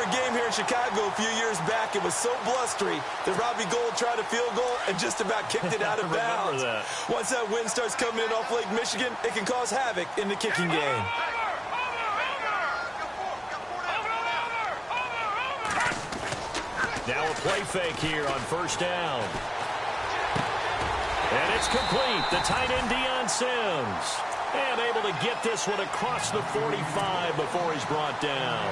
game here in Chicago a few years back. It was so blustery that Robbie Gould tried a field goal and just about kicked it out of bounds. Once that wind starts coming in off Lake Michigan, it can cause havoc in the kicking game. Now a play fake here on first down. And it's complete. The tight end, Deion Sims. And able to get this one across the 45 before he's brought down.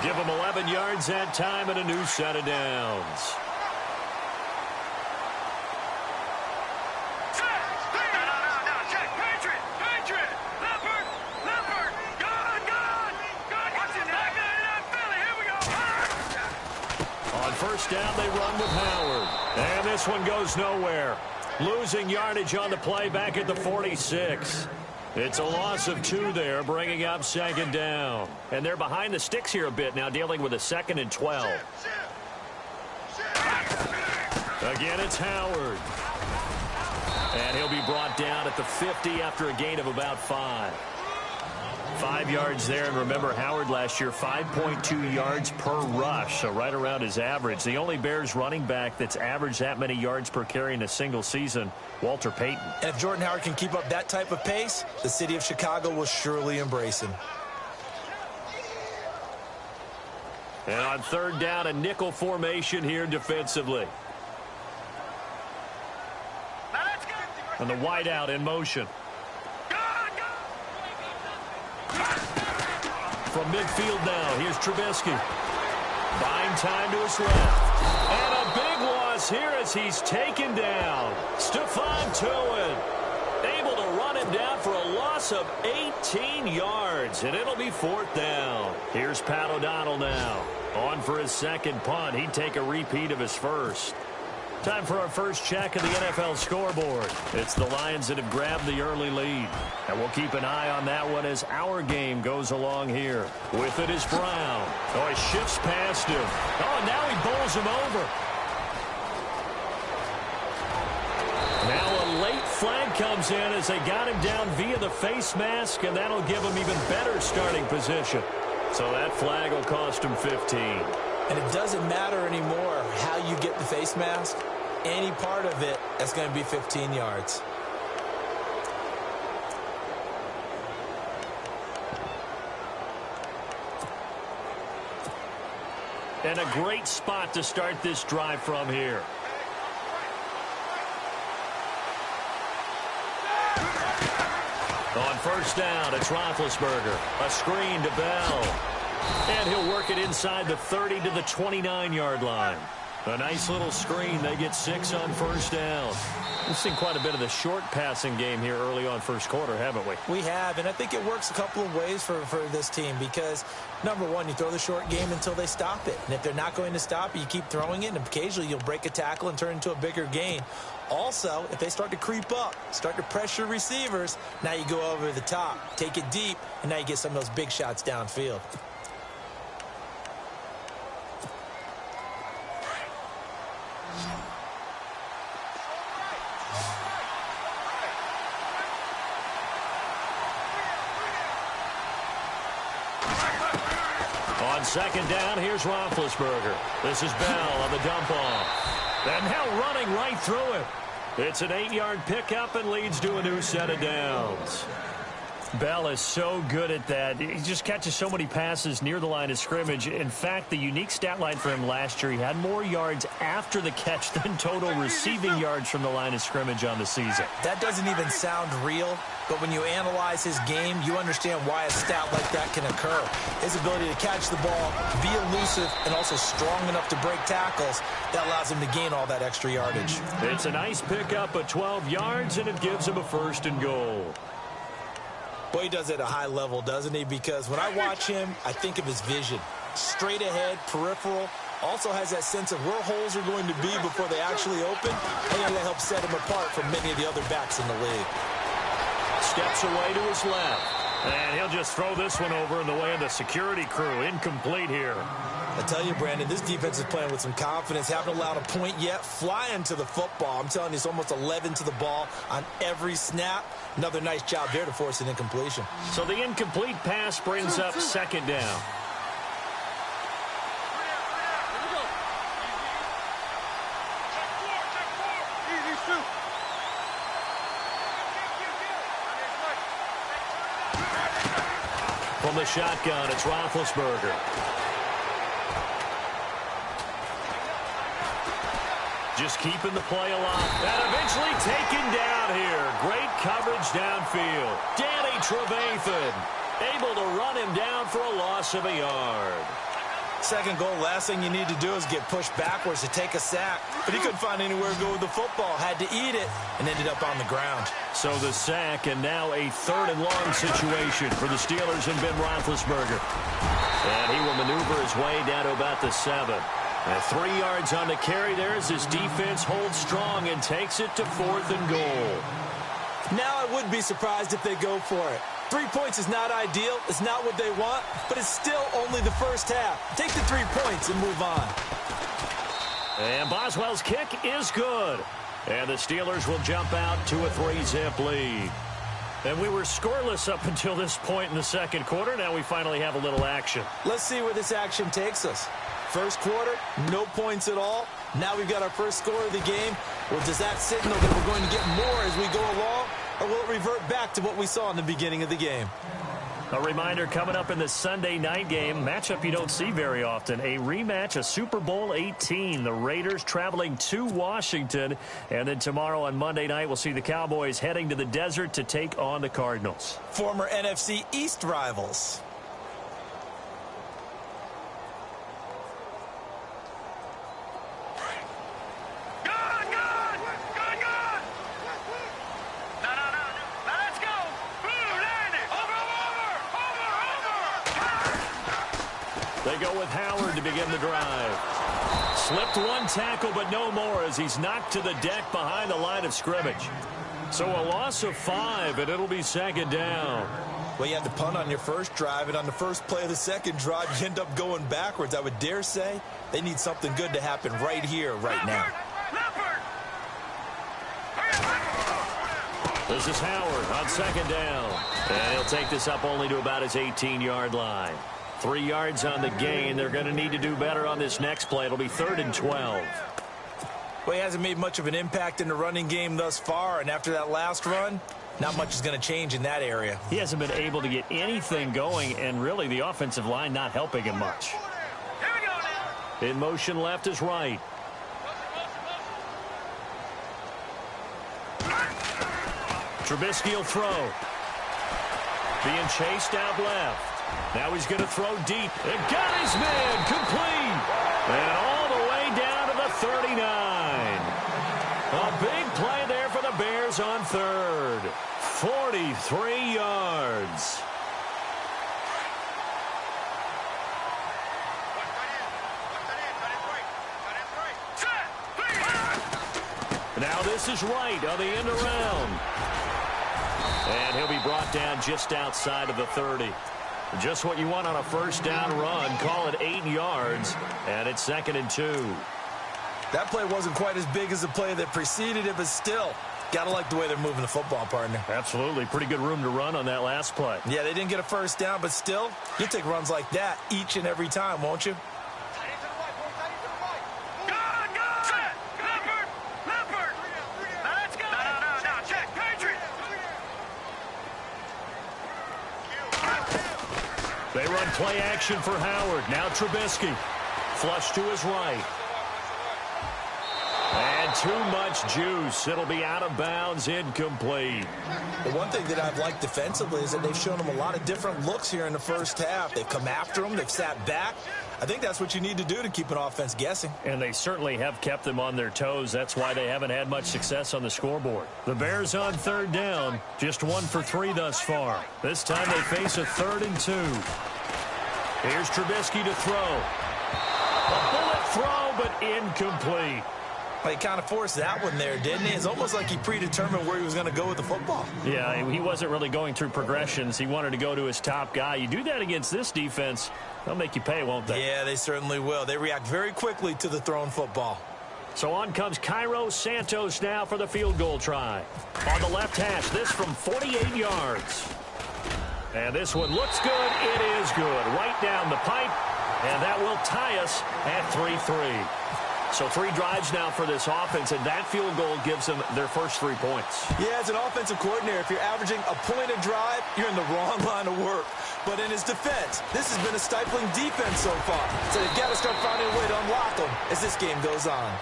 Give him 11 yards that time and a new set of downs. On first down, they run with Howard. And this one goes nowhere. Losing yardage on the play back at the 46. It's a loss of 2 there, bringing up second down. And they're behind the sticks here a bit now, dealing with a 2nd and 12. Again, it's Howard. And he'll be brought down at the 50 after a gain of about 5. 5 yards there, and remember, Howard last year, 5.2 yards per rush, so right around his average. The only Bears running back that's averaged that many yards per carry in a single season, Walter Payton. And if Jordan Howard can keep up that type of pace, the city of Chicago will surely embrace him. And on third down, a nickel formation here defensively. And the wideout in motion. From midfield now, here's Trubisky. Buying time to his left. And a big loss here as he's taken down. Stephon Tuitt able to run him down for a loss of 18 yards. And it'll be 4th down. Here's Pat O'Donnell now. On for his second punt. He'd take a repeat of his first. Time for our first check of the NFL scoreboard. It's the Lions that have grabbed the early lead. And we'll keep an eye on that one as our game goes along here. With it is Brown. Oh, he shifts past him. Oh, now he bowls him over. Now a late flag comes in as they got him down via the face mask, and that'll give him even better starting position. So that flag will cost him 15. And it doesn't matter anymore how you get the face mask. Any part of it, that's going to be 15 yards. And a great spot to start this drive from here. On first down, it's Roethlisberger. A screen to Bell. And he'll work it inside the 30 to the 29-yard line. A nice little screen. They get 6 on first down. We've seen quite a bit of the short passing game here early on first quarter, haven't we? We have, and I think it works a couple of ways for this team because, number one, you throw the short game until they stop it. And if they're not going to stop it, you keep throwing it, and occasionally you'll break a tackle and turn it into a bigger gain. Also, if they start to creep up, start to pressure receivers, now you go over the top, take it deep, and now you get some of those big shots downfield. On second down, here's Roethlisberger. This is Bell on the dump off. And now running right through it. It's an 8-yard pickup and leads to a new set of downs. Bell is so good at that. He just catches so many passes near the line of scrimmage. In fact, the unique stat line for him last year, he had more yards after the catch than total receiving yards from the line of scrimmage on the season. That doesn't even sound real, but when you analyze his game, you understand why a stat like that can occur. His ability to catch the ball, be elusive, and also strong enough to break tackles, that allows him to gain all that extra yardage. It's a nice pickup of 12 yards, and it gives him a 1st and goal. Boy, he does it at a high level, doesn't he? Because when I watch him, I think of his vision. Straight ahead, peripheral. Also has that sense of where holes are going to be before they actually open. I think that helps set him apart from many of the other backs in the league. Steps away to his left. And he'll just throw this one over in the way of the security crew. Incomplete here. I tell you, Brandon, this defense is playing with some confidence. Haven't allowed a point yet. Flying to the football. I'm telling you, it's almost 11 to the ball on every snap. Another nice job there to force an incompletion. So the incomplete pass brings up second down. From the shotgun, it's Roethlisberger. Just keeping the play alive. And eventually taken down here. Great coverage downfield. Danny Trevathan able to run him down for a loss of a yard. Second goal, last thing you need to do is get pushed backwards to take a sack. But he couldn't find anywhere to go with the football. Had to eat it and ended up on the ground. So the sack, and now a 3rd and long situation for the Steelers and Ben Roethlisberger. And he will maneuver his way down to about the 7. And 3 yards on the carry there as his defense holds strong and takes it to 4th and goal. Now I wouldn't be surprised if they go for it. 3 points is not ideal. It's not what they want, but it's still only the first half. Take the 3 points and move on. And Boswell's kick is good. And the Steelers will jump out to a 3-zip lead. And we were scoreless up until this point in the second quarter. Now we finally have a little action. Let's see where this action takes us. First quarter, no points at all. Now we've got our first score of the game. Well, does that signal that we're going to get more as we go along? Or will it revert back to what we saw in the beginning of the game? A reminder coming up in the Sunday night game, matchup you don't see very often, a rematch of Super Bowl 18. The Raiders traveling to Washington. And then tomorrow on Monday night, we'll see the Cowboys heading to the desert to take on the Cardinals. Former NFC East rivals. They go with Howard to begin the drive. Slipped one tackle, but no more as he's knocked to the deck behind the line of scrimmage. So a loss of 5, and it'll be 2nd down. Well, you had to punt on your first drive, and on the first play of the second drive, you end up going backwards. I would dare say they need something good to happen right here, right now. This is Howard on 2nd down. And he'll take this up only to about his 18-yard line. 3 yards on the gain. They're going to need to do better on this next play. It'll be 3rd and 12. Well, he hasn't made much of an impact in the running game thus far, and after that last run, not much is going to change in that area. He hasn't been able to get anything going, and really the offensive line not helping him much. In motion left is right. Trubisky will throw. Being chased out left. Now he's going to throw deep. And got his man complete. And all the way down to the 39. A big play there for the Bears on 3rd. 43 yards. Now this is right on the end around. And he'll be brought down just outside of the 30. Just what you want on a first down run. Call it 8 yards. And it's 2nd and 2. That play wasn't quite as big as the play that preceded it, but still, got to like the way they're moving the football, partner. Absolutely. Pretty good room to run on that last play. Yeah, they didn't get a first down, but still, you'll take runs like that each and every time, won't you? They run play action for Howard. Now Trubisky. Flush to his right. And too much juice. It'll be out of bounds, incomplete. The one thing that I've liked defensively is that they've shown him a lot of different looks here in the first half. They've come after him. They've sat back. I think that's what you need to do to keep an offense guessing. And they certainly have kept them on their toes. That's why they haven't had much success on the scoreboard. The Bears on 3rd down. Just 1 for 3 thus far. This time they face a 3rd and 2. Here's Trubisky to throw. A bullet throw, but incomplete. Well, he kind of forced that one there, didn't he? It's almost like he predetermined where he was going to go with the football. Yeah, he wasn't really going through progressions. He wanted to go to his top guy. You do that against this defense, they'll make you pay, won't they? Yeah, they certainly will. They react very quickly to the thrown football. So on comes Cairo Santos now for the field goal try. On the left hash, this from 48 yards. And this one looks good. It is good. Right down the pipe. And that will tie us at 3-3. So 3 drives now for this offense, and that field goal gives them their first 3 points. Yeah, as an offensive coordinator, if you're averaging a point a drive, you're in the wrong line of work. But in his defense, this has been a stifling defense so far. So they've got to start finding a way to unlock them as this game goes on.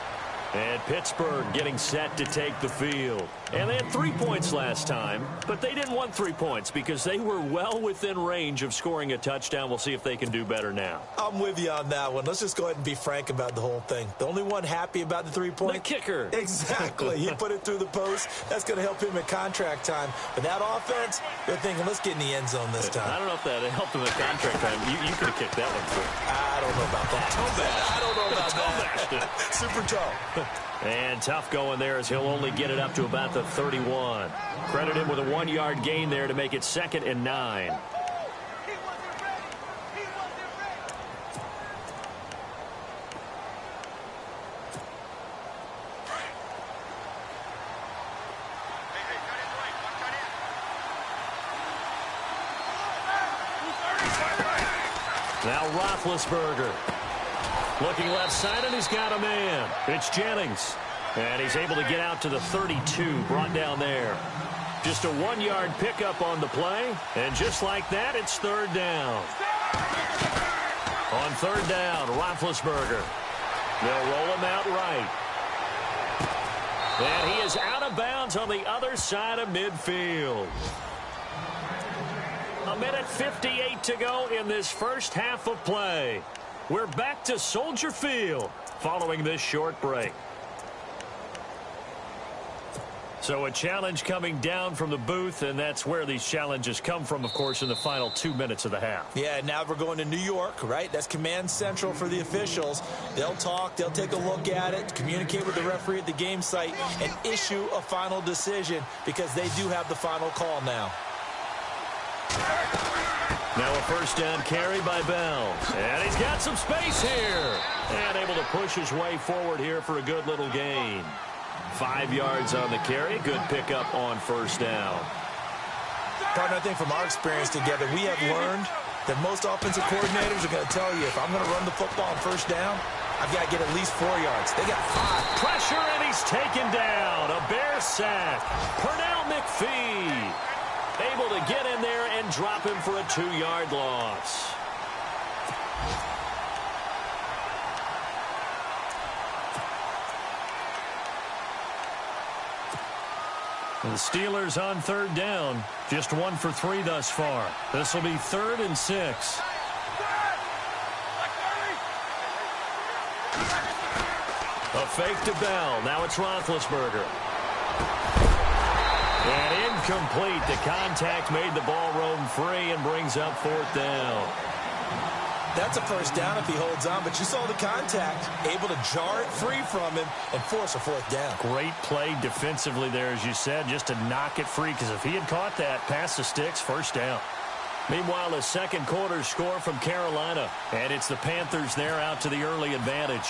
And Pittsburgh getting set to take the field. And they had 3 points last time, but they didn't want 3 points because they were well within range of scoring a touchdown. We'll see if they can do better now. I'm with you on that one. Let's just go ahead and be frank about the whole thing. The only one happy about the 3-point? The kicker. Exactly. He put it through the post. That's going to help him at contract time. But that offense, they're thinking, let's get in the end zone this time. I don't know if that helped him at contract time. You could have kicked that one through. I don't know about that. I don't know about that. Super tough. And tough going there as he'll only get it up to about the 31. Credit him with a 1-yard gain there to make it 2nd and 9. Now Roethlisberger. Looking left side, and he's got a man. It's Jennings. And he's able to get out to the 32, brought down there. Just a 1-yard pickup on the play. And just like that, it's 3rd down. On 3rd down, Roethlisberger. They'll roll him out right. And he is out of bounds on the other side of midfield. 1:58 to go in this first half of play. We're back to Soldier Field following this short break. So a challenge coming down from the booth, and that's where these challenges come from, of course, in the final 2 minutes of the half. Yeah, now we're going to New York, right? That's command central for the officials. They'll talk, they'll take a look at it, communicate with the referee at the game site, and issue a final decision because they do have the final call now. Now a first down carry by Bell. And he's got some space here. And able to push his way forward here for a good little gain. 5 yards on the carry. Good pickup on first down. Partner, I think from our experience together, we have learned that most offensive coordinators are going to tell you, if I'm going to run the football on first down, I've got to get at least 4 yards. They got 5. Pressure, and he's taken down. A Bear sack. Pernell McPhee able to get in there and drop him for a 2-yard loss. The Steelers on 3rd down. Just 1 for 3 thus far. This will be 3rd and 6. A fake to Bell. Now it's Roethlisberger. And incomplete. The contact made the ball roam free and brings up 4th down. That's a first down if he holds on, but you saw the contact, able to jar it free from him and force a 4th down. Great play defensively there, as you said, just to knock it free, because if he had caught that, past the sticks, first down. Meanwhile, the second quarter score from Carolina, and it's the Panthers there out to the early advantage.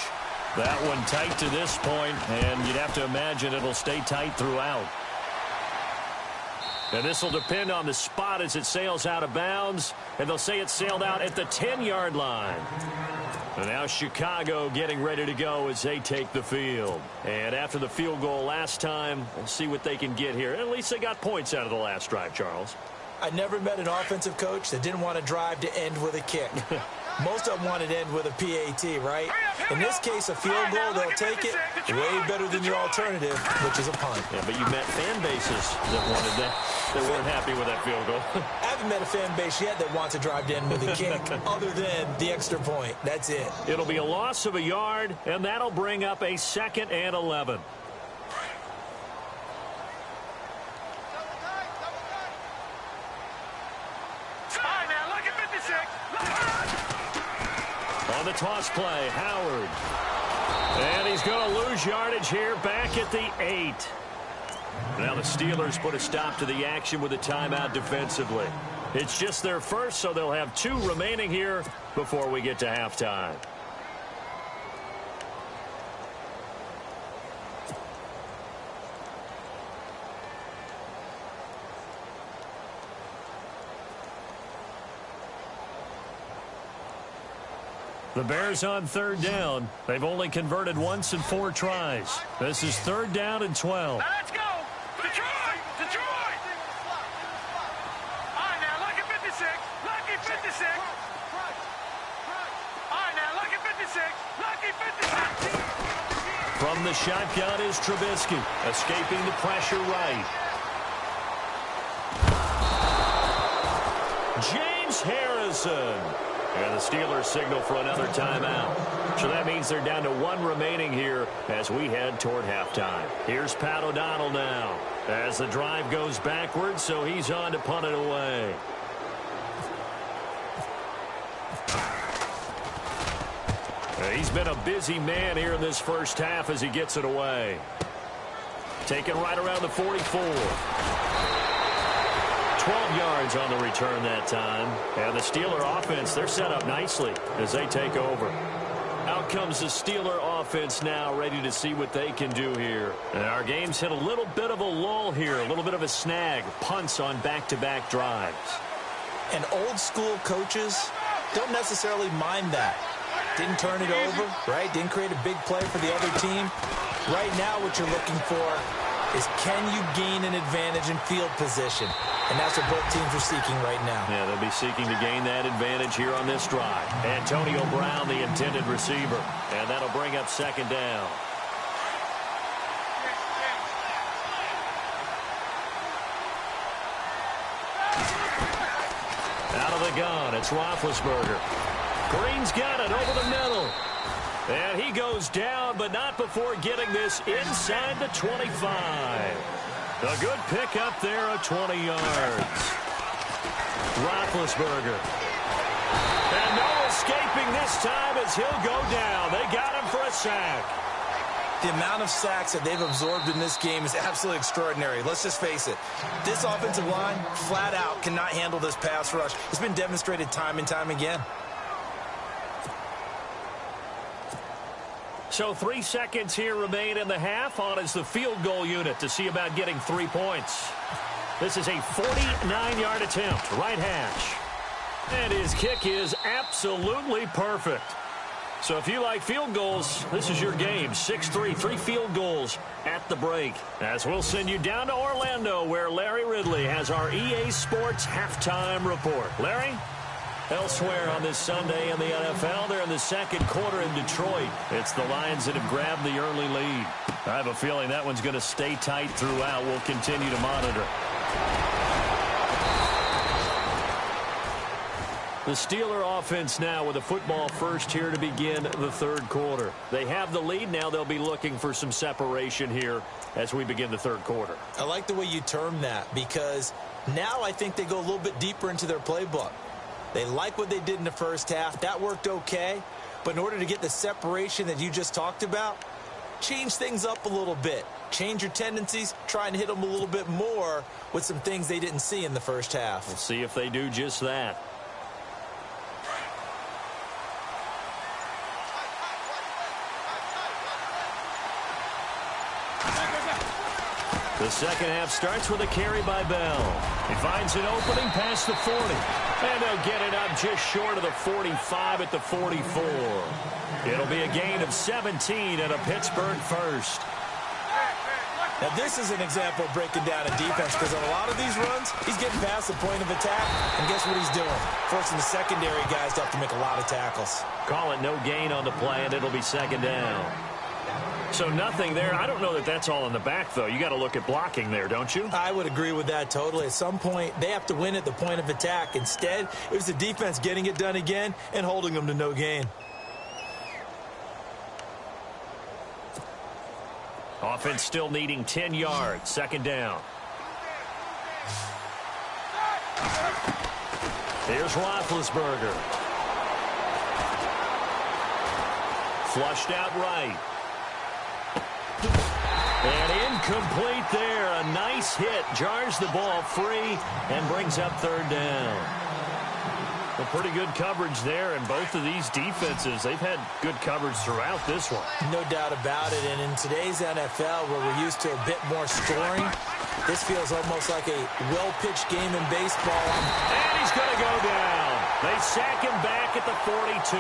That one tight to this point, and you'd have to imagine it'll stay tight throughout. And this will depend on the spot as it sails out of bounds. And they'll say it sailed out at the 10-yard line. And now Chicago getting ready to go as they take the field. And after the field goal last time, we'll see what they can get here. At least they got points out of the last drive, Charles. I never met an offensive coach that didn't want to drive to end with a kick. Most of them want it to end with a PAT, right? In this case, a field goal, they'll take it way better than your alternative, which is a punt. Yeah, but you met fan bases that wanted that. They weren't happy with that field goal. I haven't met a fan base yet that wants to drive to end with a kick other than the extra point. That's it. It'll be a loss of a yard, and that'll bring up a 2nd and 11. On the toss play, Howard. And he's going to lose yardage here back at the 8. Now the Steelers put a stop to the action with a timeout defensively. It's just their first, so they'll have 2 remaining here before we get to halftime. The Bears on third down. They've only converted once in 4 tries. This is 3rd down and 12. Now let's go. Detroit! Detroit! All right, now, lucky 56. Lucky 56. All right, now, lucky 56. Lucky 56. From the shotgun is Trubisky, escaping the pressure right. James Harrison. And the Steelers signal for another timeout. So that means they're down to 1 remaining here as we head toward halftime. Here's Pat O'Donnell now as the drive goes backwards, so he's on to punt it away. He's been a busy man here in this first half as he gets it away. Taken right around the 44. 12 yards on the return that time. And the Steeler offense, they're set up nicely as they take over. Out comes the Steeler offense now, ready to see what they can do here. And our game's hit a little bit of a lull here, a little bit of a snag. Punts on back-to-back drives. And old-school coaches don't necessarily mind that. Didn't turn it over, right? Didn't create a big play for the other team. Right now what you're looking for is can you gain an advantage in field position? And that's what both teams are seeking right now. Yeah, they'll be seeking to gain that advantage here on this drive. Antonio Brown, the intended receiver. And that'll bring up 2nd down. Out of the gun, it's Roethlisberger. Green's got it over the middle. And he goes down, but not before getting this inside the 25. A good pickup there at 20 yards. Roethlisberger. And no escaping this time as he'll go down. They got him for a sack. The amount of sacks that they've absorbed in this game is absolutely extraordinary. Let's just face it. This offensive line, flat out, cannot handle this pass rush. It's been demonstrated time and time again. So 3 seconds here remain in the half. On is the field goal unit to see about getting 3 points. This is a 49-yard attempt, right hash. And his kick is absolutely perfect. So if you like field goals, this is your game. 6-3, 3 field goals at the break. As we'll send you down to Orlando, where Larry Ridley has our EA Sports halftime report. Larry? Elsewhere on this Sunday in the NFL, they're in the second quarter in Detroit. It's the Lions that have grabbed the early lead. I have a feeling that one's going to stay tight throughout. We'll continue to monitor. The Steeler offense now with a football first here to begin the third quarter. They have the lead. Now they'll be looking for some separation here as we begin the third quarter. I like the way you term that because now I think they go a little bit deeper into their playbook. They like what they did in the first half. That worked okay. But in order to get the separation that you just talked about, change things up a little bit. Change your tendencies. Try and hit them a little bit more with some things they didn't see in the first half. We'll see if they do just that. The second half starts with a carry by Bell. He finds an opening past the 40. And they'll get it up just short of the 45 at the 44. It'll be a gain of 17 and a Pittsburgh first. Now this is an example of breaking down a defense because on a lot of these runs, he's getting past the point of attack. And guess what he's doing? Forcing the secondary guys to have to make a lot of tackles. Call it no gain on the play, and it'll be 2nd down. So nothing there. I don't know that that's all in the back, though. You got to look at blocking there, don't you? I would agree with that totally. At some point, they have to win at the point of attack. Instead, it was the defense getting it done again and holding them to no gain. Offense still needing 10 yards. 2nd down. Here's Roethlisberger. Flushed out right. And incomplete there. A nice hit. Jars the ball free and brings up 3rd down. A pretty good coverage there, and both of these defenses, they've had good coverage throughout this one. No doubt about it. And in today's NFL, where we're used to a bit more scoring, this feels almost like a well-pitched game in baseball. And he's going to go down. They sack him back at the 42.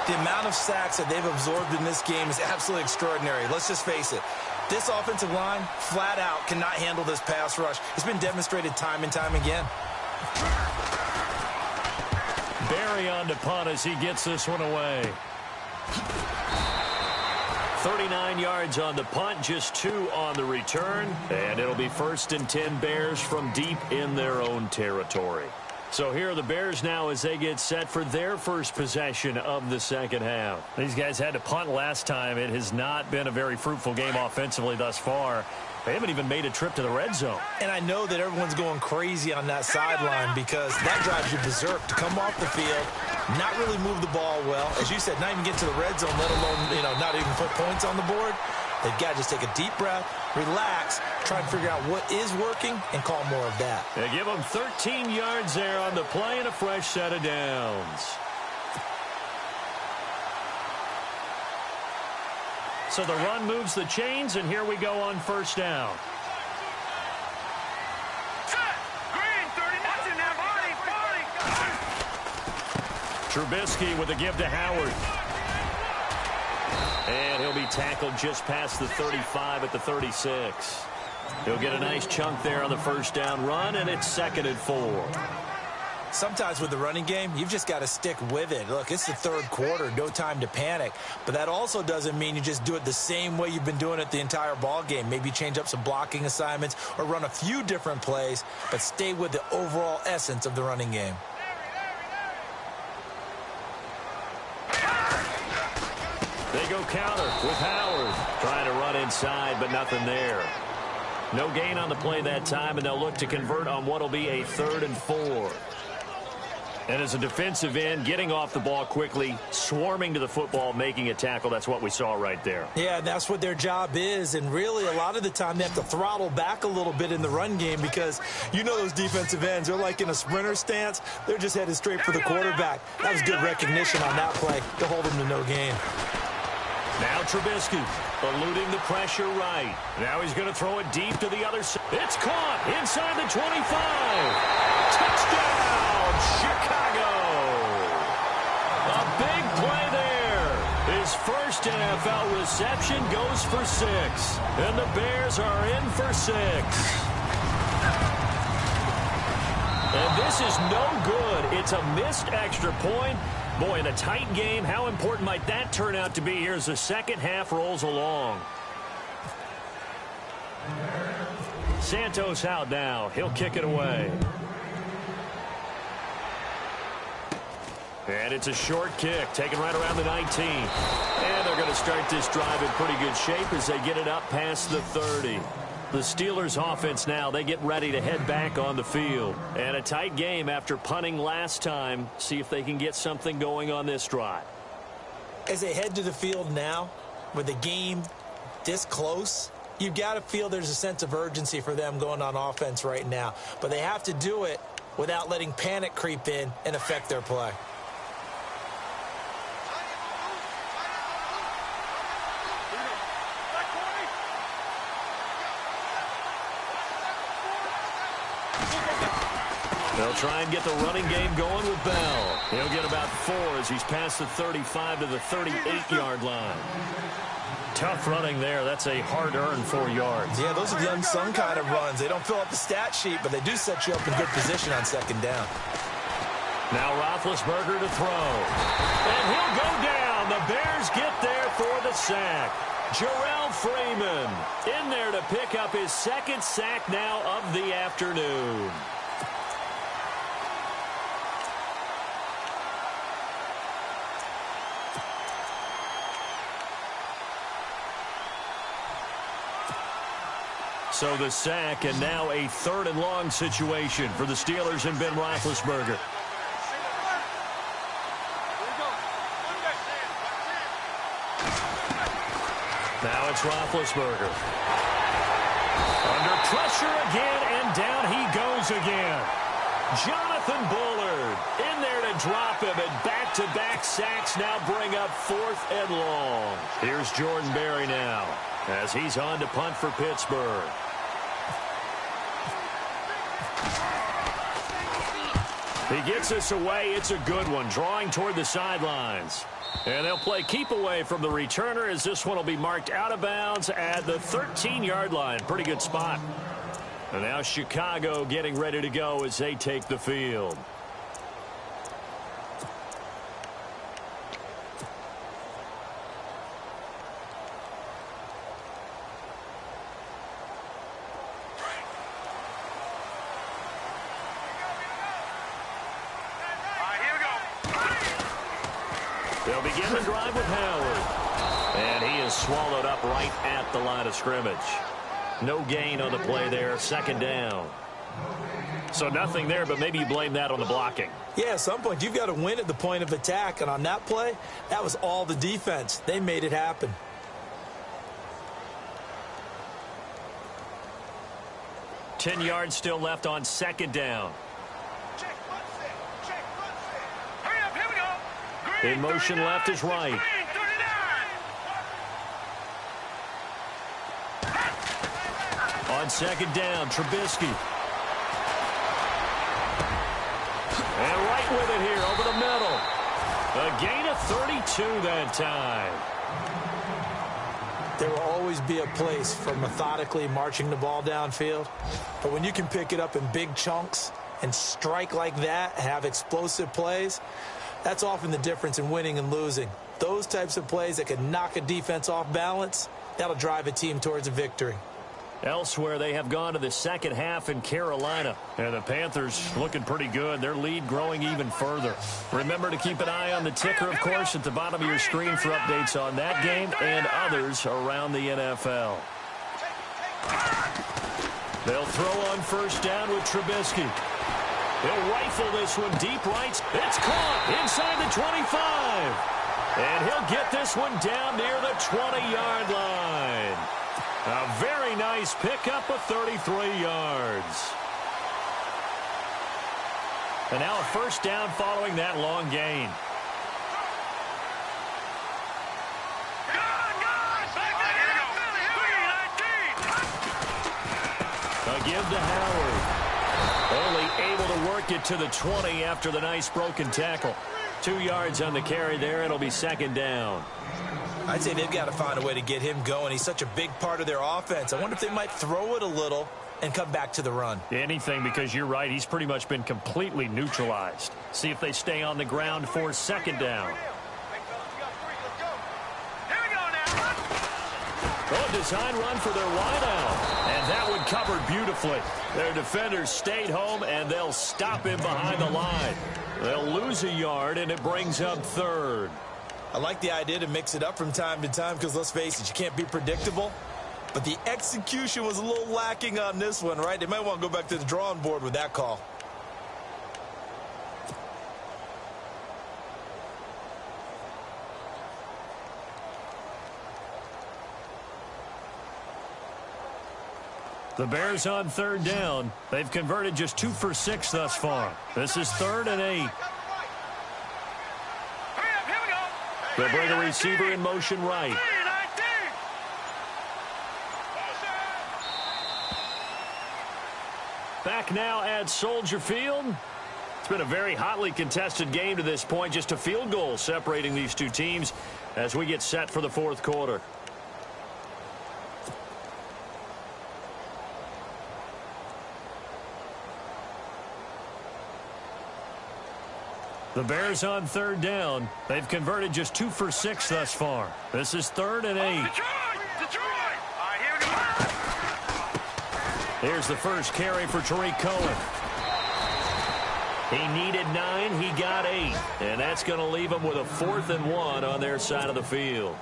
The amount of sacks that they've absorbed in this game is absolutely extraordinary. Let's just face it. This offensive line, flat out, cannot handle this pass rush. It's been demonstrated time and time again. Barry on to punt as he gets this one away. 39 yards on the punt, just 2 on the return. And it'll be 1st and 10 Bears from deep in their own territory. So here are the Bears now as they get set for their first possession of the second half. These guys had to punt last time. It has not been a very fruitful game offensively thus far. They haven't even made a trip to the red zone. And I know that everyone's going crazy on that sideline because that drives you berserk to come off the field, not really move the ball well. As you said, not even get to the red zone, let alone, not even put points on the board. They've got to just take a deep breath, relax, try and figure out what is working, and call more of that. They give them 13 yards there on the play and a fresh set of downs. So the run moves the chains, and here we go on first down. Trubisky with a give to Howard. And he'll be tackled just past the 35 at the 36. He'll get a nice chunk there on the first down run, and it's 2nd and 4. Sometimes with the running game, you've just got to stick with it. Look, it's the third quarter, no time to panic. But that also doesn't mean you just do it the same way you've been doing it the entire ball game. Maybe change up some blocking assignments or run a few different plays, but stay with the overall essence of the running game. They go counter with Howard. Trying to run inside, but nothing there. No gain on the play that time, and they'll look to convert on what will be a 3rd and 4. And as a defensive end, getting off the ball quickly, swarming to the football, making a tackle, that's what we saw right there. Yeah, that's what their job is. And really, a lot of the time, they have to throttle back a little bit in the run game because those defensive ends, they're like in a sprinter stance. They're just headed straight for the quarterback. That was good recognition on that play to hold them to no gain. Now Trubisky eluding the pressure right. Now he's going to throw it deep to the other side. It's caught inside the 25. Touchdown, Chicago. A big play there. His first NFL reception goes for 6. And the Bears are in for 6. And this is no good. It's a missed extra point. Boy, in a tight game, how important might that turn out to be here as the second half rolls along? Santos out now. He'll kick it away. And it's a short kick, taken right around the 19. And they're going to start this drive in pretty good shape as they get it up past the 30. The Steelers offense now, they get ready to head back on the field. And a tight game after punting last time. See if they can get something going on this drive. As they head to the field now, with the game this close, you've got to feel there's a sense of urgency for them going on offense right now. But they have to do it without letting panic creep in and affect their play. They'll try and get the running game going with Bell. He'll get about 4 as he's past the 35 to the 38-yard line. Tough running there. That's a hard-earned 4 yards. Yeah, those are the unsung kind of runs. They don't fill up the stat sheet, but they do set you up in good position on second down. Now Roethlisberger to throw. And he'll go down. The Bears get there for the sack. Jarrell Freeman in there to pick up his 2nd sack now of the afternoon. So the sack, and now a 3rd and long situation for the Steelers and Ben Roethlisberger. Now it's Roethlisberger. Under pressure again, and down he goes again. Jonathan Bullard in there to drop him, and back-to-back sacks now bring up 4th and long. Here's Jordan Berry now as he's on to punt for Pittsburgh. He gets this away. It's a good one, drawing toward the sidelines. And they'll play keep away from the returner as this one will be marked out of bounds at the 13-yard line. Pretty good spot. And now Chicago getting ready to go as they take the field. They'll begin the drive with Howard. And he is swallowed up right at the line of scrimmage. No gain on the play there. Second down. So nothing there, but maybe you blame that on the blocking. Yeah, at some point you've got to win at the point of attack. And on that play, that was all the defense. They made it happen. Ten yards still left on second down. In motion left is right. On second down, Trubisky. And right with it here over the middle. A gain of 32 that time. There will always be a place for methodically marching the ball downfield. But when you can pick it up in big chunks and strike like that, have explosive plays, that's often the difference in winning and losing. Those types of plays that can knock a defense off balance, that'll drive a team towards a victory. Elsewhere, they have gone to the second half in Carolina. And the Panthers looking pretty good. Their lead growing even further. Remember to keep an eye on the ticker, of course, at the bottom of your screen for updates on that game and others around the NFL. They'll throw on first down with Trubisky. He'll rifle this one deep right. It's caught inside the 25. And he'll get this one down near the 20-yard line. A very nice pickup of 33 yards. And now a first down following that long gain. A give to Howard. Only able to work it to the 20 after the nice broken tackle. 2 yards on the carry there. It'll be second down. I'd say they've got to find a way to get him going. He's such a big part of their offense. I wonder if they might throw it a little and come back to the run. Anything, because you're right. He's pretty much been completely neutralized. See if they stay on the ground for second down. Oh, design run for their wideout. And that one covered beautifully. Their defenders stayed home, and they'll stop him behind the line. They'll lose a yard, and it brings up third. I like the idea to mix it up from time to time because, let's face it, you can't be predictable. But the execution was a little lacking on this one, right? They might want to go back to the drawing board with that call. The Bears on third down. They've converted just 2 for 6 thus far. This is 3rd and 8. They'll bring a receiver in motion right. Back now at Soldier Field. It's been a very hotly contested game to this point. Just a field goal separating these two teams as we get set for the fourth quarter. The Bears on third down. They've converted just 2 for 6 thus far. This is 3rd and 8. Detroit! All right, here we go. Here's the first carry for Tariq Cohen. He needed 9. He got 8. And that's going to leave him with a 4th and 1 on their side of the field.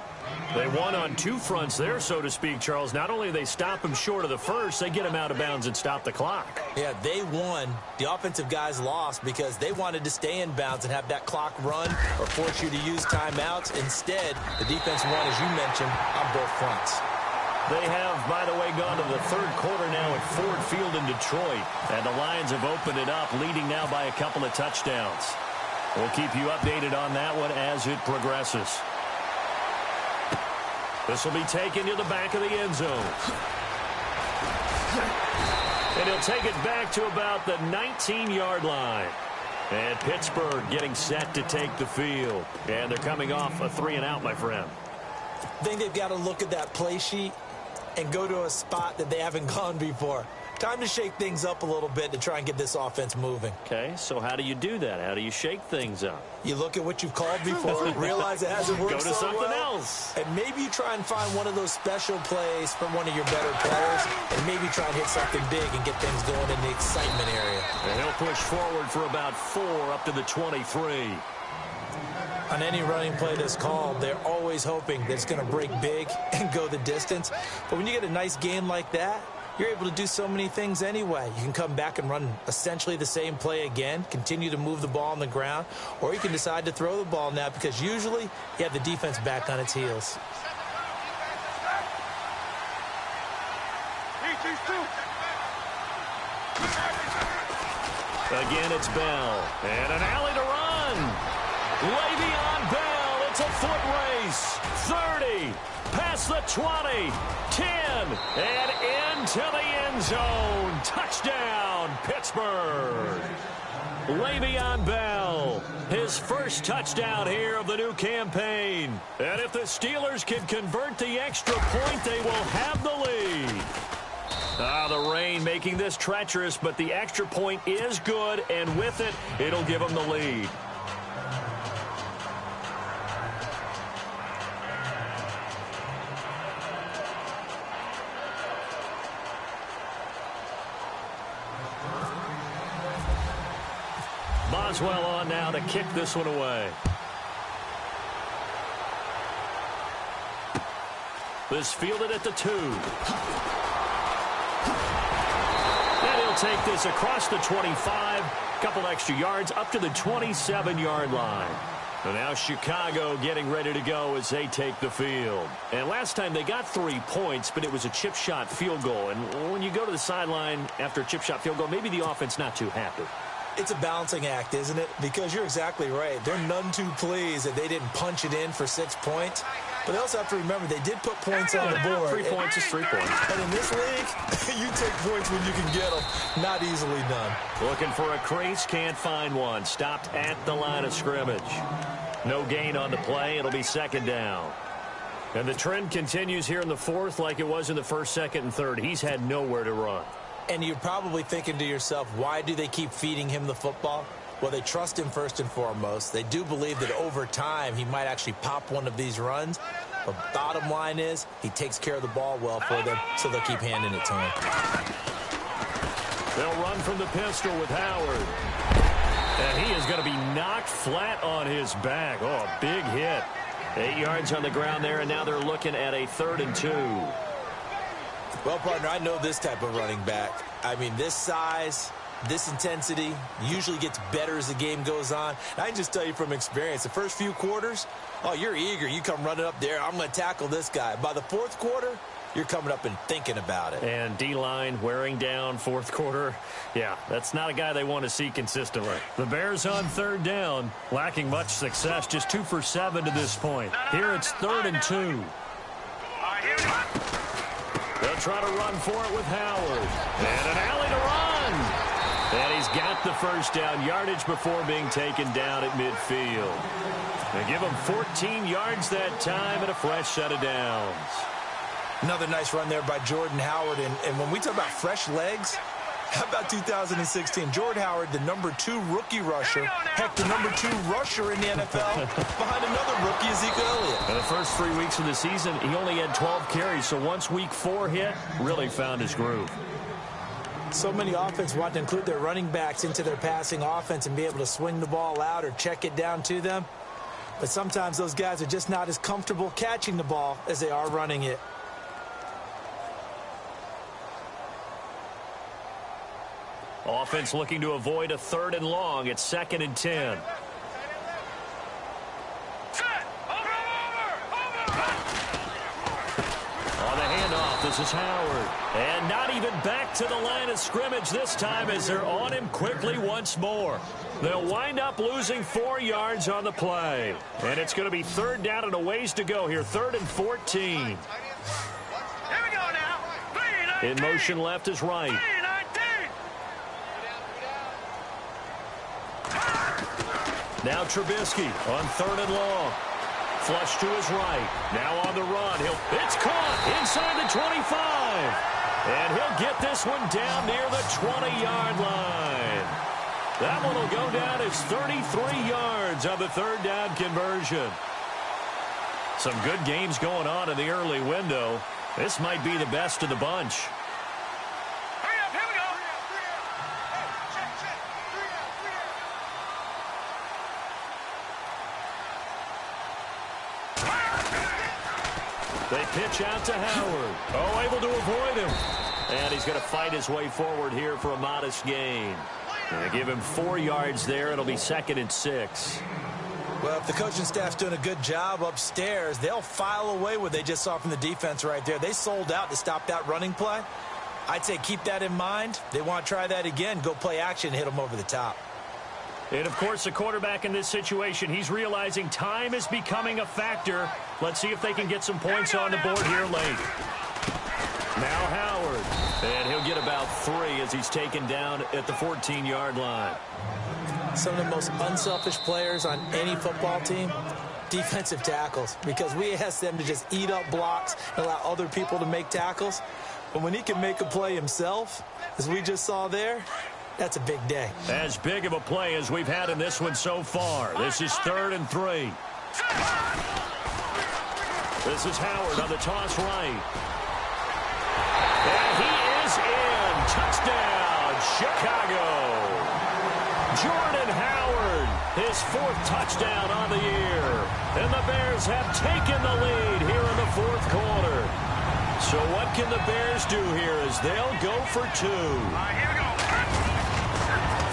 They won on 2 fronts there, so to speak, Charles. Not only do they stop him short of the first, they get him out of bounds and stop the clock. Yeah, they won. The offensive guys lost because they wanted to stay in bounds and have that clock run or force you to use timeouts. Instead, the defense won, as you mentioned, on both fronts. They have, by the way, gone to the third quarter now at Ford Field in Detroit. And the Lions have opened it up, leading now by a couple of touchdowns. We'll keep you updated on that one as it progresses. This will be taken to the back of the end zone. And he'll take it back to about the 19-yard line. And Pittsburgh getting set to take the field. And they're coming off a 3-and-out, my friend. I think they've got to look at that play sheet and go to a spot that they haven't gone before. Time to shake things up a little bit to try and get this offense moving. Okay, so how do you do that? How do you shake things up? You look at what you've called before, realize it hasn't worked Go to something else. else. And maybe you try and find one of those special plays from one of your better players, and maybe try and hit something big and get things going in the excitement area. And he'll push forward for about 4 up to the 23. On any running play that's called, they're always hoping that it's going to break big and go the distance. But when you get a nice gain like that, you're able to do so many things anyway. You can come back and run essentially the same play again, continue to move the ball on the ground, or you can decide to throw the ball now because usually you have the defense back on its heels. Again, it's Bell. And an alley to run. Le'Veon Bell. It's a foot race. 30. Past the 20. 10. And into the end zone. Touchdown, Pittsburgh. Le'Veon Bell. His first touchdown here of the new campaign. And if the Steelers can convert the extra point, they will have the lead. The rain making this treacherous, but the extra point is good, and with it, it'll give them the lead. Boswell on now to kick this one away. This fielded at the 2. And he'll take this across the 25. Couple extra yards up to the 27-yard line. And now Chicago getting ready to go as they take the field. And last time they got 3 points, but it was a chip shot field goal. And when you go to the sideline after a chip shot field goal, maybe the offense not too happy. It's a balancing act, isn't it? Because you're exactly right. They're none too pleased that they didn't punch it in for 6 points. But they also have to remember they did put points on the board. 3 points is 3 points. And in this league, you take points when you can get them. Not easily done. Looking for a crease, can't find one. Stopped at the line of scrimmage. No gain on the play. It'll be 2nd down. And the trend continues here in the 4th like it was in the 1st, 2nd, and 3rd. He's had nowhere to run. And you're probably thinking to yourself, why do they keep feeding him the football? Well, they trust him first and foremost. They do believe that over time he might actually pop one of these runs. But bottom line is he takes care of the ball well for them, so they'll keep handing it to him. They'll run from the pistol with Howard. And he is going to be knocked flat on his back. Oh, a big hit. 8 yards on the ground there, and now they're looking at a 3rd and 2. Well, partner, I know this type of running back. I mean, this size, this intensity usually gets better as the game goes on. And I can just tell you from experience, the first few quarters, oh, you're eager. You come running up there, I'm going to tackle this guy. By the 4th quarter, you're coming up and thinking about it. And D-line wearing down 4th quarter. Yeah, that's not a guy they want to see consistently. The Bears on 3rd down, lacking much success, just 2 for 7 to this point. Here it's 3rd and 2. They'll try to run for it with Howard. And an alley to run. And he's got the first down yardage before being taken down at midfield. They give him 14 yards that time and a fresh set of downs. Another nice run there by Jordan Howard. And when we talk about fresh legs, how about 2016? Jordan Howard, the number 2 rookie rusher. Heck, the number 2 rusher in the NFL behind another rookie, Ezekiel Elliott. In the first 3 weeks of the season, he only had 12 carries. So once week 4 hit, really found his groove. So many offenses want to include their running backs into their passing offense and be able to swing the ball out or check it down to them. But sometimes those guys are just not as comfortable catching the ball as they are running it. Offense looking to avoid a 3rd and long. It's 2nd and 10. On the handoff, this is Howard. And not even back to the line of scrimmage this time as they're on him quickly once more. They'll wind up losing 4 yards on the play. And it's going to be 3rd down and a ways to go here. 3rd and 14. Here we go now. In motion left is right. Now Trubisky on 3rd and long. Flush to his right. Now on the run. It's caught inside the 25. And he'll get this one down near the 20-yard line. That one will go down as 33 yards on the 3rd down conversion. Some good games going on in the early window. This might be the best of the bunch. They pitch out to Howard. Oh, able to avoid him. And he's going to fight his way forward here for a modest gain. They give him 4 yards there. It'll be 2nd and 6. Well, if the coaching staff's doing a good job upstairs, they'll file away what they just saw from the defense right there. They sold out to stop that running play. I'd say keep that in mind. They want to try that again. Go play action, hit them over the top. And, of course, the quarterback in this situation, he's realizing time is becoming a factor. Let's see if they can get some points on the board here late. Now Howard. And he'll get about 3 as he's taken down at the 14-yard line. Some of the most unselfish players on any football team, defensive tackles, because we ask them to just eat up blocks and allow other people to make tackles. But when he can make a play himself, as we just saw there, that's a big day. As big of a play as we've had in this one so far. This is 3rd and 3. This is Howard on the toss right. And he is in. Touchdown, Chicago. Jordan Howard, his 4th touchdown on the year. And the Bears have taken the lead here in the 4th quarter. So what can the Bears do here as they'll go for 2? Here we go.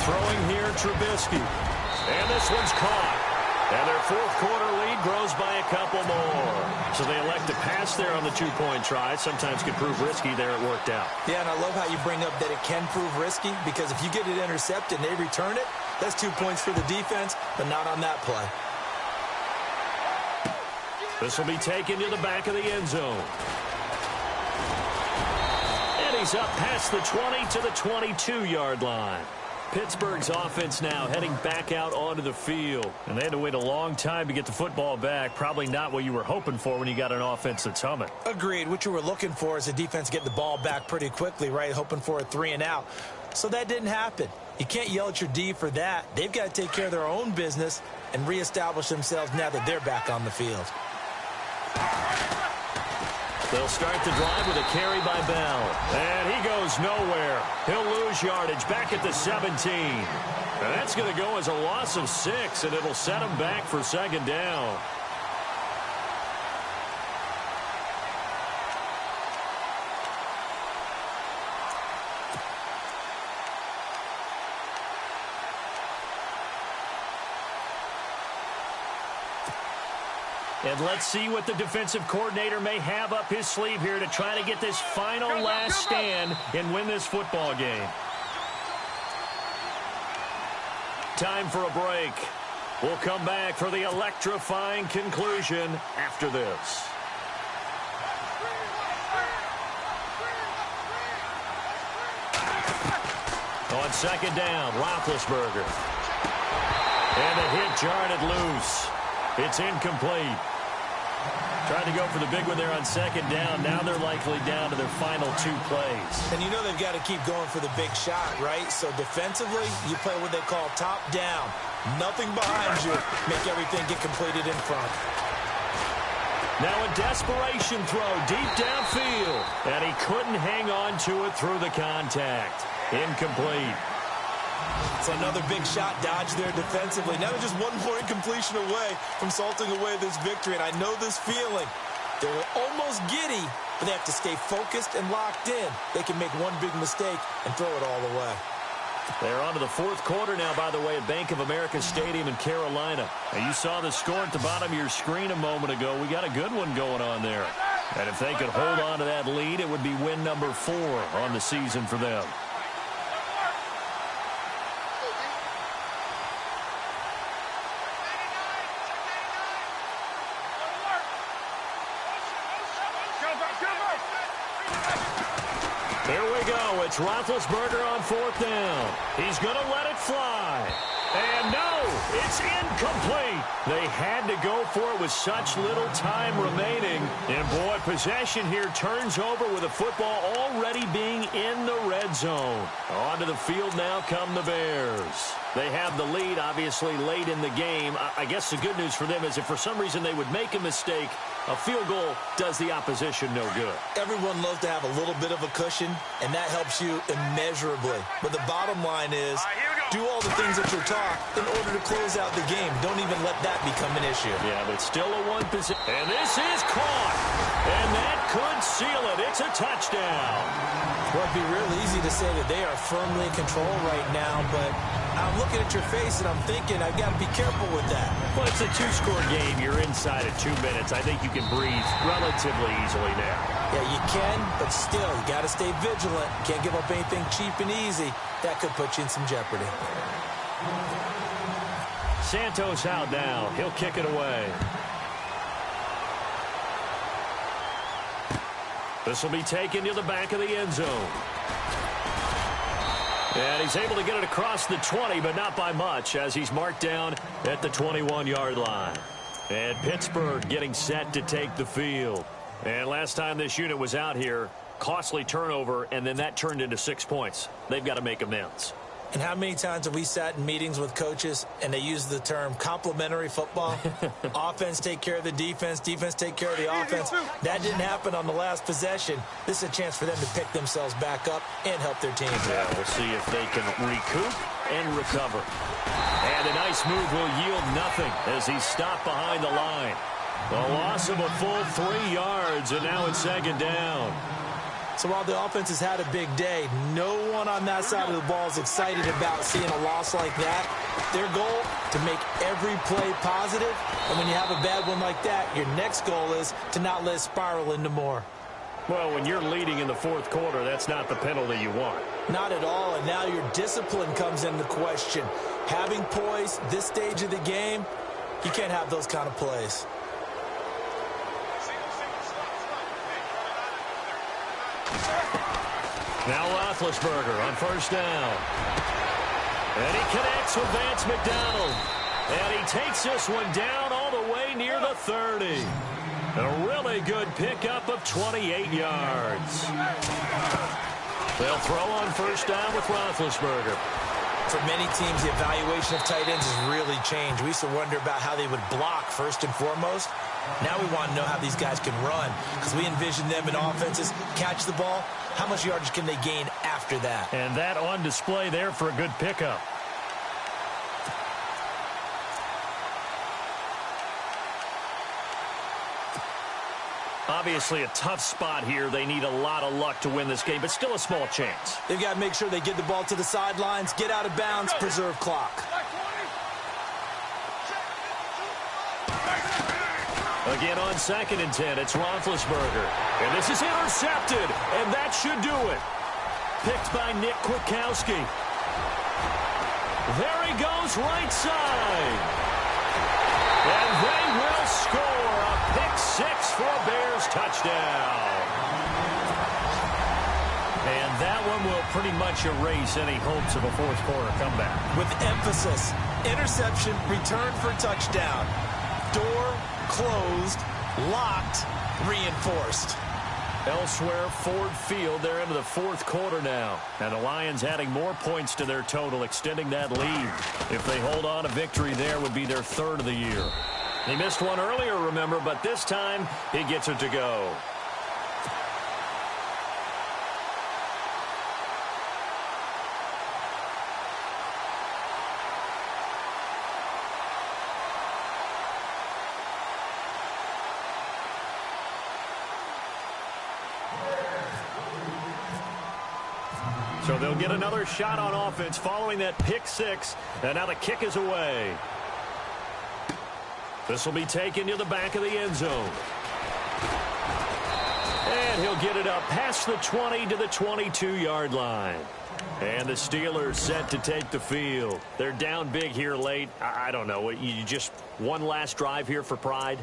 Throwing here, Trubisky. And this one's caught. And their 4th quarter lead grows by a couple more. So they elect to pass there on the 2-point try. Sometimes could prove risky there. It worked out. Yeah, and I love how you bring up that it can prove risky, because if you get it intercepted and they return it, that's 2 points for the defense, but not on that play. This will be taken to the back of the end zone. And he's up past the 20 to the 22-yard line. Pittsburgh's offense now heading back out onto the field. And they had to wait a long time to get the football back. Probably not what you were hoping for when you got an offense that's humming. Agreed. What you were looking for is the defense getting the ball back pretty quickly, right? Hoping for a 3 and out. So that didn't happen. You can't yell at your D for that. They've got to take care of their own business and reestablish themselves now that they're back on the field. They'll start the drive with a carry by Bell. And he goes nowhere. He'll lose yardage back at the 17. And that's going to go as a loss of 6, and it'll set him back for 2nd down. And let's see what the defensive coordinator may have up his sleeve here to try to get this final last stand and win this football game. Time for a break. We'll come back for the electrifying conclusion after this. On 2nd down, Roethlisberger. And the hit jarred it loose. It's incomplete. Tried to go for the big one there on 2nd down. Now they're likely down to their final 2 plays. And you know they've got to keep going for the big shot, right? So defensively, you play what they call top down. Nothing behind you. Make everything get completed in front. Now a desperation throw deep downfield. And he couldn't hang on to it through the contact. Incomplete. It's another big shot dodge there defensively. Now they're just one more incompletion away from salting away this victory. And I know this feeling. They're almost giddy, but they have to stay focused and locked in. They can make one big mistake and throw it all away. They're on to the 4th quarter now, by the way, at Bank of America Stadium in Carolina. Now, you saw the score at the bottom of your screen a moment ago. We got a good one going on there. And if they could hold on to that lead, it would be win number 4 on the season for them. Here we go. It's Roethlisberger on 4th down. He's going to let it fly. And no, it's incomplete. They had to go for it with such little time remaining. And, boy, possession here turns over with the football already being in the red zone. Onto the field now come the Bears. They have the lead, obviously, late in the game. I guess the good news for them is if for some reason they would make a mistake, a field goal does the opposition no good. Everyone loves to have a little bit of a cushion, and that helps you immeasurably. But the bottom line is do all the things that you're taught in order to close out the game. Don't even let that become an issue. Yeah, but still a one position. And this is caught. And that could seal it. It's a touchdown. Well, it'd be real easy to say that they are firmly in control right now, but I'm looking at your face and I'm thinking I've got to be careful with that. Well, it's a two-score game. You're inside of 2 minutes. I think you can breathe relatively easily now. Yeah, you can, but still, you got to stay vigilant. Can't give up anything cheap and easy. That could put you in some jeopardy. Santos out now. He'll kick it away. This will be taken to the back of the end zone. And he's able to get it across the 20, but not by much, as he's marked down at the 21-yard line. And Pittsburgh getting set to take the field. And last time this unit was out here, costly turnover, and then that turned into 6 points. They've got to make amends. And how many times have we sat in meetings with coaches and they use the term complementary football? Offense take care of the defense, defense take care of the offense. That didn't happen on the last possession. This is a chance for them to pick themselves back up and help their team. Yeah, we'll see if they can recoup and recover. And a nice move will yield nothing as he's stopped behind the line. A loss of a full 3 yards, and now it's second down. So while the offense has had a big day, no one on that side of the ball is excited about seeing a loss like that. Their goal, to make every play positive. And when you have a bad one like that, your next goal is to not let it spiral into more. Well, when you're leading in the fourth quarter, that's not the penalty you want. Not at all, and now your discipline comes into question. Having poise this stage of the game, you can't have those kind of plays. Now Roethlisberger on first down. And he connects with Vance McDonald. And he takes this one down all the way near the 30. A really good pickup of 28 yards. They'll throw on first down with Roethlisberger. For many teams, the evaluation of tight ends has really changed. We used to wonder about how they would block first and foremost. Now we want to know how these guys can run, because we envision them in offenses catch the ball. How much yardage can they gain after that? And that on display there for a good pickup. Obviously a tough spot here. They need a lot of luck to win this game, but still a small chance. They've got to make sure they get the ball to the sidelines, get out of bounds, preserve clock. Again on 2nd and 10, it's Roethlisberger. And this is intercepted, and that should do it. Picked by Nick Kwiatkowski. There he goes, right side. And they will score a pick-6 for a Bears touchdown. And that one will pretty much erase any hopes of a fourth-quarter comeback. With emphasis, interception, return for touchdown. Door closed, locked, reinforced. Elsewhere, Ford Field, they're into the fourth quarter now. And the Lions adding more points to their total, extending that lead. If they hold on, a victory there would be their 3rd of the year. He missed one earlier, remember, but this time he gets it to go. So they'll get another shot on offense following that pick-6, and now the kick is away. This will be taken to the back of the end zone. And he'll get it up past the 20 to the 22-yard line. And the Steelers set to take the field. They're down big here late. I don't know. You just one last drive here for pride?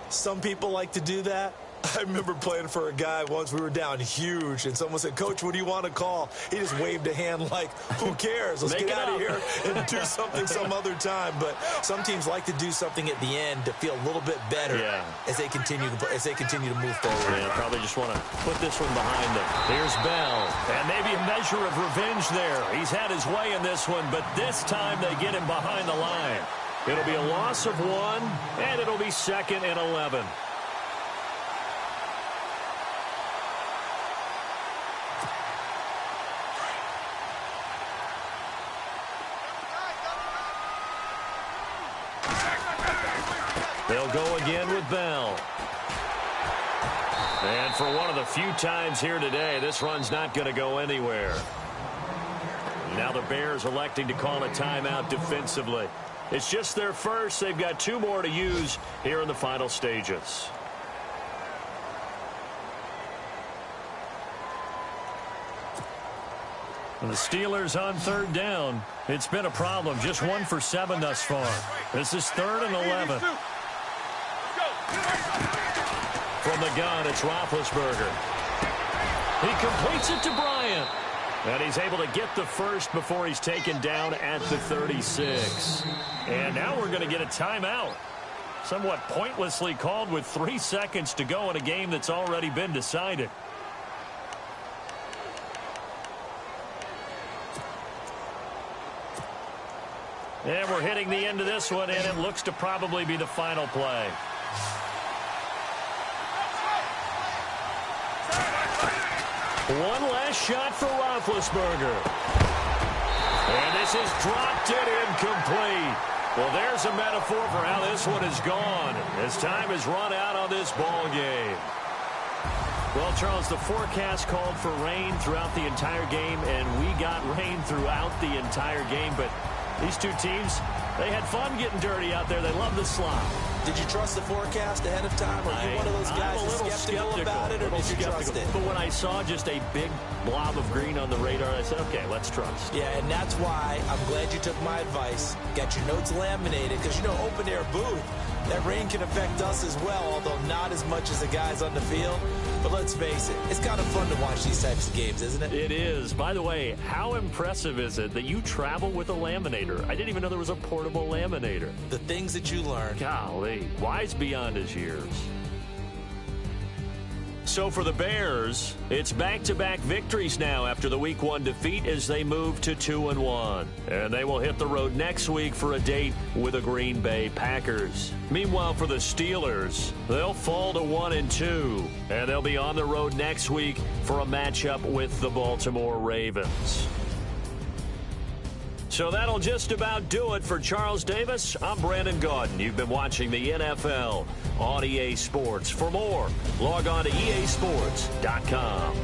Some people like to do that. I remember playing for a guy once. We were down huge, and someone said, "Coach, what do you want to call?" He just waved a hand like, "Who cares? Let's get out of here and do something some other time." But some teams like to do something at the end to feel a little bit better as they continue to move forward. Yeah, probably just want to put this one behind them. Here's Bell, and maybe a measure of revenge there. He's had his way in this one, but this time they get him behind the line. It'll be a loss of 1, and it'll be 2nd and 11. They'll go again with Bell. And for one of the few times here today, this run's not going to go anywhere. Now the Bears electing to call a timeout defensively. It's just their first. They've got 2 more to use here in the final stages. And the Steelers on 3rd down. It's been a problem. Just 1 for 7 thus far. This is 3rd and 11. From the gun, it's Roethlisberger. He completes it to Bryant. And he's able to get the first before he's taken down at the 36. And now we're going to get a timeout. Somewhat pointlessly called with 3 seconds to go in a game that's already been decided. And we're hitting the end of this one, and it looks to probably be the final play. One last shot for Roethlisberger. And this is dropped it incomplete. Well, there's a metaphor for how this one is gone. As time has run out on this ball game. Well, Charles, the forecast called for rain throughout the entire game, and we got rain throughout the entire game. But these 2 teams, they had fun getting dirty out there. They love the slop. Did you trust the forecast ahead of time? Are you one of those guys that's skeptical about it, or did you trust it? But when I saw just a big blob of green on the radar, I said, okay, let's trust. Yeah, and that's why I'm glad you took my advice. Got your notes laminated, because, you know, open-air booth, that rain can affect us as well, although not as much as the guys on the field. But let's face it, it's kind of fun to watch these types of games, isn't it? It is. By the way, how impressive is it that you travel with a laminator? I didn't even know there was a portable laminator. The things that you learn. Golly, wise beyond his years. So for the Bears, it's back-to-back victories now after the Week 1 defeat as they move to 2-1. And they will hit the road next week for a date with the Green Bay Packers. Meanwhile, for the Steelers, they'll fall to 1-2. And they'll be on the road next week for a matchup with the Baltimore Ravens. So that'll just about do it for Charles Davis. I'm Brandon Gaudin. You've been watching the NFL on EA Sports. For more, log on to easports.com.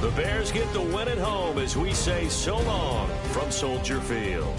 The Bears get the win at home as we say so long from Soldier Field.